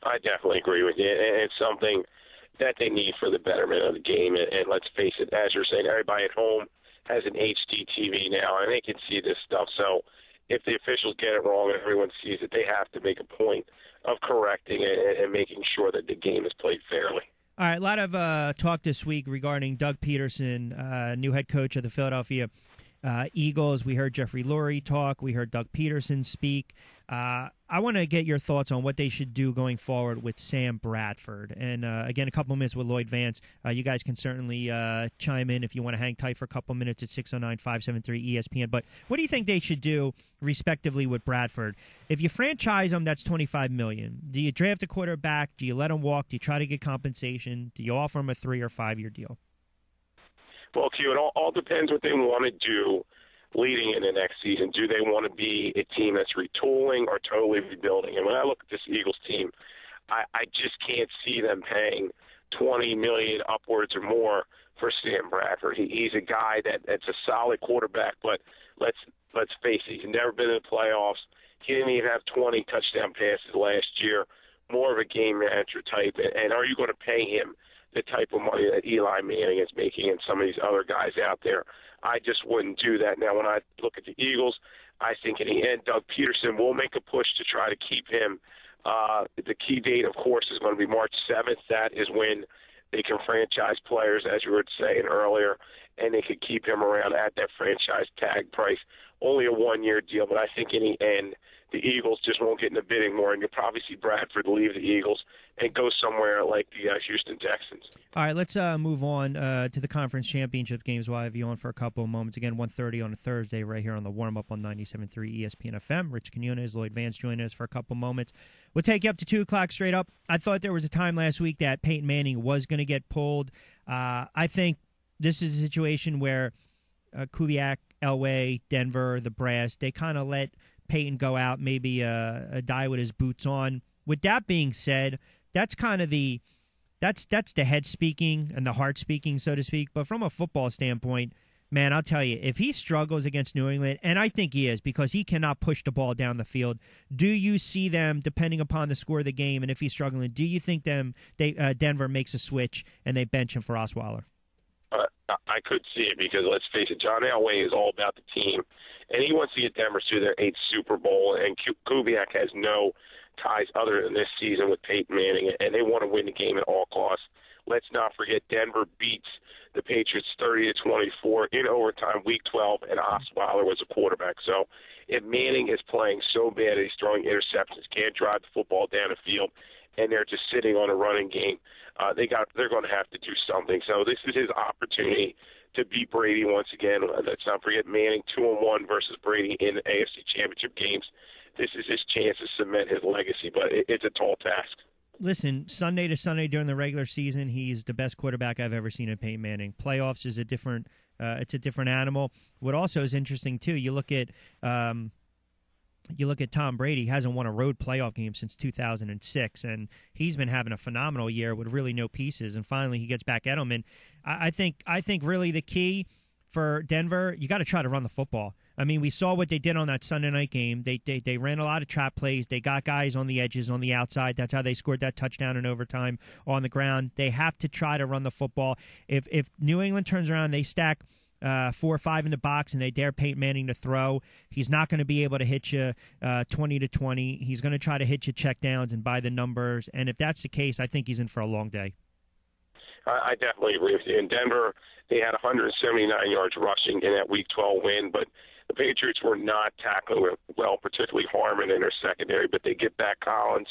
I definitely agree with you. And it's something that they need for the betterment of the game. And let's face it, as you're saying, everybody at home has an HD TV now, and they can see this stuff. So if the officials get it wrong and everyone sees it, they have to make a point of correcting it and making sure that the game is played fairly. All right, a lot of talk this week regarding Doug Peterson, new head coach of the Philadelphia Eagles. We heard Jeffrey Lurie talk. We heard Doug Peterson speak. I want to get your thoughts on what they should do going forward with Sam Bradford. And, again, a couple minutes with Lloyd Vance. You guys can certainly chime in if you want to hang tight for a couple minutes at 609-573 ESPN. But what do you think they should do, respectively, with Bradford? If you franchise him, that's $25 million. Do you draft a quarterback? Do you let him walk? Do you try to get compensation? Do you offer him a 3 or 5 year deal? Well, Q, it all depends what they want to do leading into next season. Do they want to be a team that's retooling or totally rebuilding? And when I look at this Eagles team, I just can't see them paying $20 million upwards or more for Sam Bradford. He's a guy that's a solid quarterback, but let's face it, he's never been in the playoffs. He didn't even have 20 touchdown passes last year. More of a game manager type. And are you going to pay him the type of money that Eli Manning is making and some of these other guys out there? I just wouldn't do that. Now, when I look at the Eagles, I think in the end, Doug Peterson will make a push to try to keep him. The key date, of course, is going to be March 7th. That is when they can franchise players, as you were saying earlier, and they could keep him around at that franchise tag price. Only a 1-year deal, but I think in the end, the Eagles just won't get in the bidding war, and you'll probably see Bradford leave the Eagles and go somewhere like the Houston Texans. All right, let's move on to the conference championship games. We'll have you on for a couple of moments. Again, 1:30 on a Thursday right here on the warm-up on 97.3 ESPN FM. Rich Quinones, Lloyd Vance joining us for a couple moments. We'll take you up to 2 o'clock straight up. I thought there was a time last week that Peyton Manning was going to get pulled. I think this is a situation where Kubiak, Elway, Denver, the Brass, they kind of let Peyton go out, maybe die with his boots on. With that being said, that's kind of that's the head speaking and the heart speaking, so to speak. But from a football standpoint, man, I'll tell you, if he struggles against New England, and I think he is because he cannot push the ball down the field, do you see them, depending upon the score of the game, and if he's struggling, do you think Denver makes a switch and they bench him for Osweiler? I could see it because, let's face it, John Elway is all about the team, and he wants to get Denver to their 8th Super Bowl, and Kubiak has no ties other than this season with Peyton Manning, and they want to win the game at all costs. Let's not forget Denver beats the Patriots 30-24 in overtime, Week 12, and Osweiler was a quarterback. So if Manning is playing so bad that he's throwing interceptions, can't drive the football down the field, and they're just sitting on a running game, they're going to have to do something. So this is his opportunity to beat Brady once again. Let's not forget Manning 2-1 versus Brady in the AFC Championship games. This is his chance to cement his legacy, but it's a tall task. Listen, Sunday to Sunday during the regular season, he's the best quarterback I've ever seen in Peyton Manning. Playoffs is a different animal. What also is interesting too, you look at Tom Brady. He hasn't won a road playoff game since 2006, and he's been having a phenomenal year with really no pieces. And finally, he gets back at him. And I think really the key for Denver, you got to try to run the football. I mean, we saw what they did on that Sunday night game. They ran a lot of trap plays. They got guys on the edges, on the outside. That's how they scored that touchdown in overtime on the ground. They have to try to run the football. If New England turns around, they stack 4 or 5 in the box, and they dare Peyton Manning to throw, he's not going to be able to hit you 20-20. He's going to try to hit you checkdowns and by the numbers. And if that's the case, I think he's in for a long day. I definitely agree with you. In Denver, they had 179 yards rushing in that Week 12 win, but the Patriots were not tackling well, particularly Harmon in their secondary. But they get back Collins,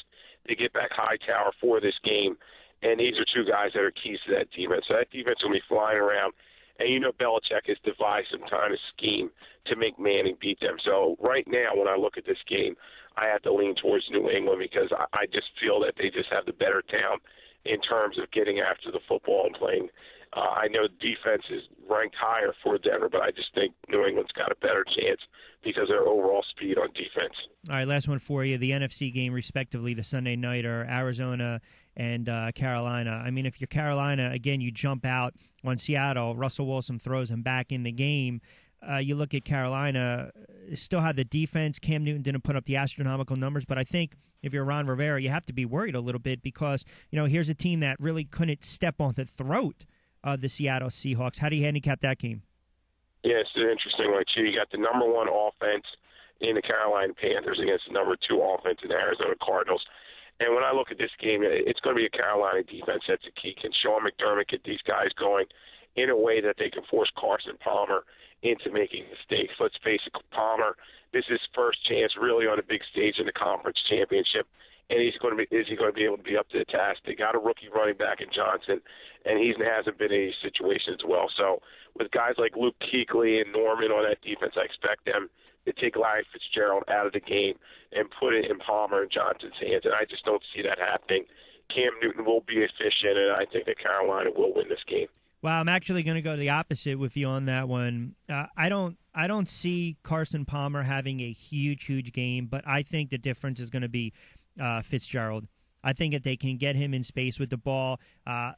they get back Hightower for this game, and these are 2 guys that are keys to that defense. So that defense will be flying around. And you know Belichick has devised some kind of scheme to make Manning beat them. So right now, when I look at this game, I have to lean towards New England because I just feel that they just have the better talent in terms of getting after the football and playing. I know defense is ranked higher for Denver, but I just think New England's got a better chance because of their overall speed on defense. All right, last one for you. The NFC game, respectively, the Sunday night are Arizona and Carolina. I mean, if you're Carolina, again, you jump out on Seattle. Russell Wilson throws him back in the game. you look at Carolina, still had the defense. Cam Newton didn't put up the astronomical numbers, but I think if you're Ron Rivera, you have to be worried a little bit because, here's a team that really couldn't step on the throat of the Seattle Seahawks. How do you handicap that game? Yeah, it's an interesting one, too. You got the number one offense in the Carolina Panthers against the number two offense in the Arizona Cardinals. And when I look at this game, it's going to be a Carolina defense that's a key. Can Sean McDermott get these guys going in a way that they can force Carson Palmer into making mistakes? Let's face it, Palmer, this is his first chance really on a big stage in the conference championship. And is he going to be able to be up to the task? They got a rookie running back in Johnson, and he hasn't been in any situations well. So with guys like Luke Kuechly and Norman on that defense, I expect them to take Larry Fitzgerald out of the game and put it in Palmer and Johnson's hands, and I just don't see that happening. Cam Newton will be efficient, and I think that Carolina will win this game. Well, I'm actually going to go the opposite with you on that one. I don't see Carson Palmer having a huge game, but I think the difference is going to be Fitzgerald. I think that they can get him in space with the ball.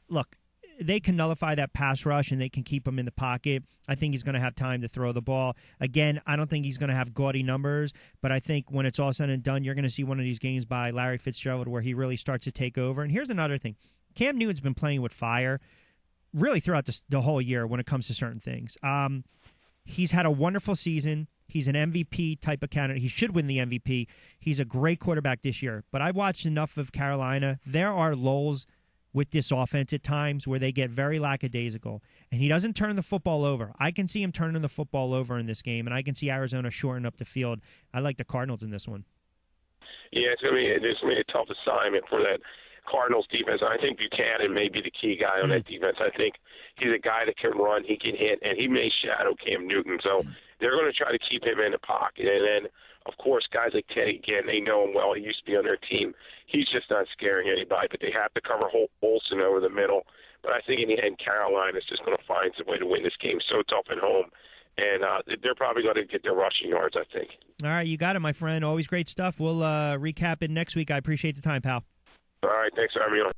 Look, they can nullify that pass rush and they can keep him in the pocket. I think he's going to have time to throw the ball. Again, I don't think he's going to have gaudy numbers, but I think when it's all said and done, you're going to see one of these games by Larry Fitzgerald where he really starts to take over. And here's another thing. Cam Newton's been playing with fire really throughout the whole year when it comes to certain things. He's had a wonderful season. He's an MVP type of candidate. He should win the MVP. He's a great quarterback this year. But I watched enough of Carolina. There are lulls with this offense at times where they get very lackadaisical, and he doesn't turn the football over. I can see him turning the football over in this game, and I can see Arizona shorten up the field. I like the Cardinals in this one. Yeah, it's going to be a tough assignment for that Cardinals defense. I think Buchanan may be the key guy on that defense. I think he's a guy that can run, he can hit, and he may shadow Cam Newton. So they're going to try to keep him in the pocket. And then, of course, guys like Teddy, again, they know him well. He used to be on their team. He's just not scaring anybody, but they have to cover Olsen over the middle. But I think in the end, Carolina's just going to find some way to win this game. So tough at home. And they're probably going to get their rushing yards, I think. All right, you got it, my friend. Always great stuff. We'll recap it next week. I appreciate the time, pal. All right, thanks for having me on.